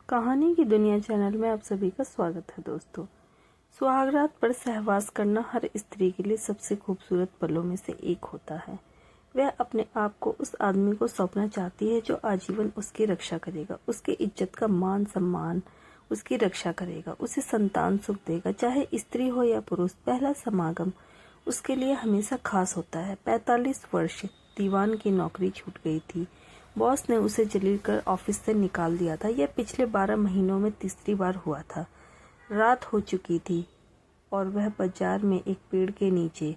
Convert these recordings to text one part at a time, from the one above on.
कहानी की दुनिया चैनल में आप सभी का स्वागत है दोस्तों। सुहागरात पर सहवास करना हर स्त्री के लिए सबसे खूबसूरत पलों में से एक होता है। वह अपने आप को उस आदमी को सौंपना चाहती है जो आजीवन उसकी रक्षा करेगा, उसकी इज्जत का मान सम्मान उसकी रक्षा करेगा, उसे संतान सुख देगा। चाहे स्त्री हो या पुरुष, पहला समागम उसके लिए हमेशा खास होता है। 45 वर्ष दीवान की नौकरी छूट गई थी। बॉस ने उसे जलील कर ऑफिस से निकाल दिया था। यह पिछले 12 महीनों में तीसरी बार हुआ था। रात हो चुकी थी और वह बाजार में एक पेड़ के नीचे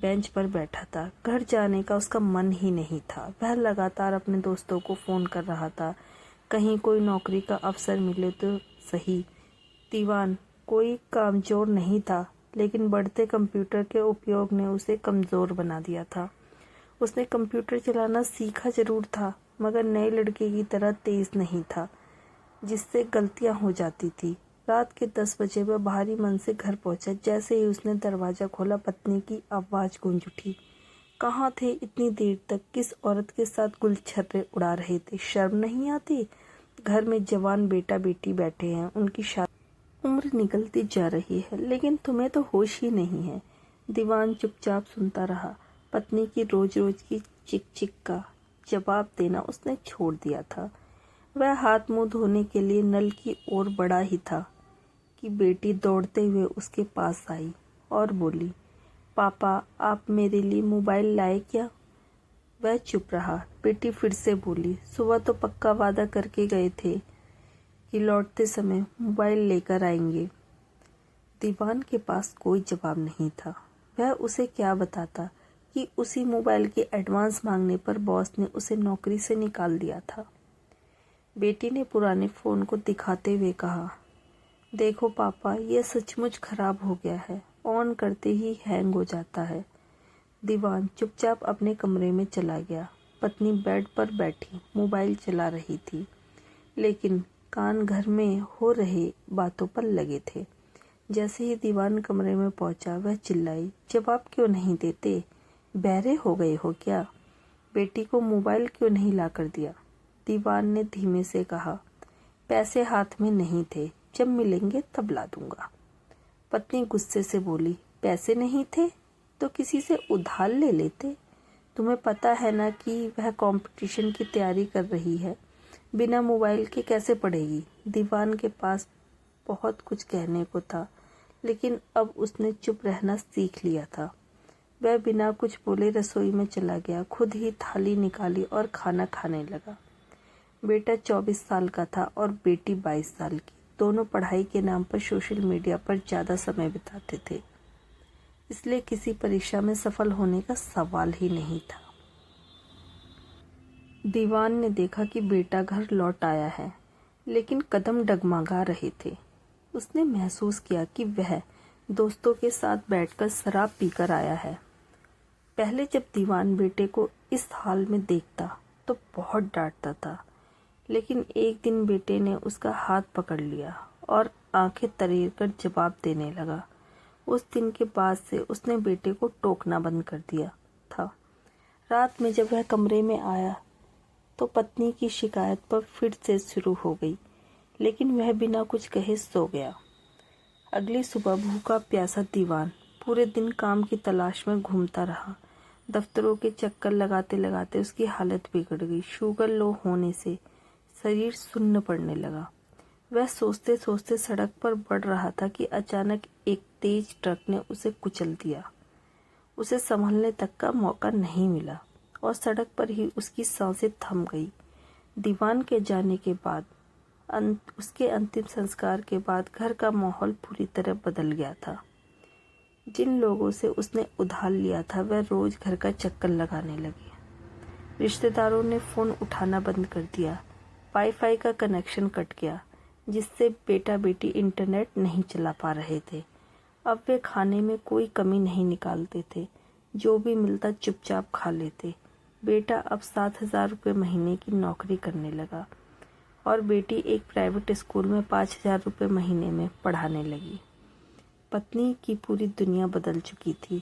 बेंच पर बैठा था। घर जाने का उसका मन ही नहीं था। वह लगातार अपने दोस्तों को फोन कर रहा था, कहीं कोई नौकरी का अवसर मिले तो सही। दीवान कोई कामचोर नहीं था, लेकिन बढ़ते कंप्यूटर के उपयोग ने उसे कमजोर बना दिया था। उसने कंप्यूटर चलाना सीखा जरूर था, मगर नए लड़के की तरह तेज नहीं था, जिससे गलतियां हो जाती थी। रात के 10 बजे वह भारी मन से घर पहुंचा। जैसे ही उसने दरवाजा खोला, पत्नी की आवाज गूंज उठी। कहाँ थे इतनी देर तक? किस औरत के साथ गुलछर्रे उड़ा रहे थे? शर्म नहीं आती? घर में जवान बेटा बेटी बैठे हैं, उनकी शादी, उम्र निकलती जा रही है, लेकिन तुम्हें तो होश ही नहीं है। दीवान चुपचाप सुनता रहा। पत्नी की रोज रोज की चिक चिक का जवाब देना उसने छोड़ दिया था। वह हाथ मुंह धोने के लिए नल की ओर बढ़ा ही था कि बेटी दौड़ते हुए उसके पास आई और बोली, पापा आप मेरे लिए मोबाइल लाए क्या? वह चुप रहा। बेटी फिर से बोली, सुबह तो पक्का वादा करके गए थे कि लौटते समय मोबाइल लेकर आएंगे। दीवान के पास कोई जवाब नहीं था। वह उसे क्या बताता कि उसी मोबाइल के एडवांस मांगने पर बॉस ने उसे नौकरी से निकाल दिया था। बेटी ने पुराने फोन को दिखाते हुए कहा, देखो पापा, यह सचमुच खराब हो गया है, ऑन करते ही हैंग हो जाता है। दीवान चुपचाप अपने कमरे में चला गया। पत्नी बेड पर बैठी मोबाइल चला रही थी, लेकिन कान घर में हो रहे बातों पर लगे थे। जैसे ही दीवान कमरे में पहुंचा, वह चिल्लाई, जवाब क्यों नहीं देते? बहरे हो गए हो क्या? बेटी को मोबाइल क्यों नहीं ला कर दिया? दीवान ने धीमे से कहा, पैसे हाथ में नहीं थे, जब मिलेंगे तब ला दूंगा। पत्नी गुस्से से बोली, पैसे नहीं थे तो किसी से उधार ले लेते। तुम्हें पता है ना कि वह कंपटीशन की तैयारी कर रही है, बिना मोबाइल के कैसे पढ़ेगी? दीवान के पास बहुत कुछ कहने को था, लेकिन अब उसने चुप रहना सीख लिया था। वह बिना कुछ बोले रसोई में चला गया, खुद ही थाली निकाली और खाना खाने लगा। बेटा 24 साल का था और बेटी 22 साल की। दोनों पढ़ाई के नाम पर सोशल मीडिया पर ज़्यादा समय बिताते थे, इसलिए किसी परीक्षा में सफल होने का सवाल ही नहीं था। दीवान ने देखा कि बेटा घर लौट आया है, लेकिन कदम डगमगा रहे थे। उसने महसूस किया कि वह दोस्तों के साथ बैठकर शराब पीकर आया है। पहले जब दीवान बेटे को इस हाल में देखता तो बहुत डांटता था, लेकिन एक दिन बेटे ने उसका हाथ पकड़ लिया और आंखें तरेर कर जवाब देने लगा। उस दिन के बाद से उसने बेटे को टोकना बंद कर दिया था। रात में जब वह कमरे में आया तो पत्नी की शिकायत पर फिर से शुरू हो गई, लेकिन वह बिना कुछ कहे सो गया। अगली सुबह भूखा प्यासा दीवान पूरे दिन काम की तलाश में घूमता रहा। दफ्तरों के चक्कर लगाते लगाते उसकी हालत बिगड़ गई। शुगर लो होने से शरीर सुन्न पड़ने लगा। वह सोचते सोचते सड़क पर बढ़ रहा था कि अचानक एक तेज ट्रक ने उसे कुचल दिया। उसे संभलने तक का मौका नहीं मिला और सड़क पर ही उसकी सांसें थम गई। दीवान के जाने के बाद, उसके अंतिम संस्कार के बाद घर का माहौल पूरी तरह बदल गया था। जिन लोगों से उसने उधार लिया था, वह रोज घर का चक्कर लगाने लगे। रिश्तेदारों ने फोन उठाना बंद कर दिया। वाईफाई का कनेक्शन कट गया, जिससे बेटा बेटी इंटरनेट नहीं चला पा रहे थे। अब वे खाने में कोई कमी नहीं निकालते थे, जो भी मिलता चुपचाप खा लेते। बेटा अब 7,000 रुपये महीने की नौकरी करने लगा और बेटी एक प्राइवेट स्कूल में 5,000 रुपये महीने में पढ़ाने लगी। पत्नी की पूरी दुनिया बदल चुकी थी।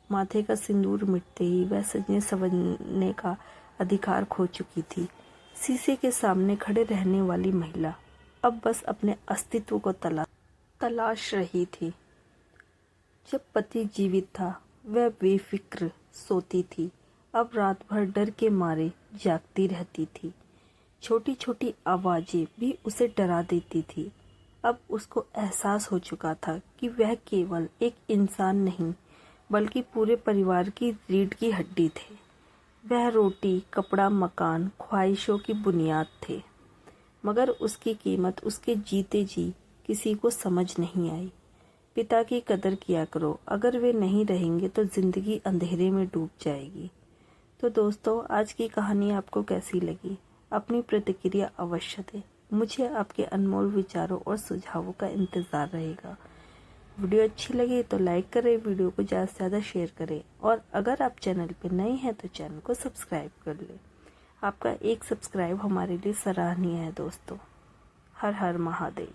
माथे का सिंदूर मिटते ही वह सजने संवरने का अधिकार खो चुकी थी। शीशे के सामने खड़े रहने वाली महिला अब बस अपने अस्तित्व को तलाश रही थी। जब पति जीवित था वह बेफिक्र सोती थी, अब रात भर डर के मारे जागती रहती थी। छोटी छोटी आवाजें भी उसे डरा देती थी। अब उसको एहसास हो चुका था कि वह केवल एक इंसान नहीं बल्कि पूरे परिवार की रीढ़ की हड्डी थे। वह रोटी, कपड़ा, मकान, ख्वाहिशों की बुनियाद थे, मगर उसकी कीमत उसके जीते जी किसी को समझ नहीं आई। पिता की कदर किया करो, अगर वे नहीं रहेंगे तो जिंदगी अंधेरे में डूब जाएगी। तो दोस्तों, आज की कहानी आपको कैसी लगी? अपनी प्रतिक्रिया अवश्य दें। मुझे आपके अनमोल विचारों और सुझावों का इंतज़ार रहेगा। वीडियो अच्छी लगी तो लाइक करें, वीडियो को ज़्यादा से ज़्यादा शेयर करें और अगर आप चैनल पर नए हैं तो चैनल को सब्सक्राइब कर लें। आपका एक सब्सक्राइब हमारे लिए सराहनीय है दोस्तों। हर हर महादेव।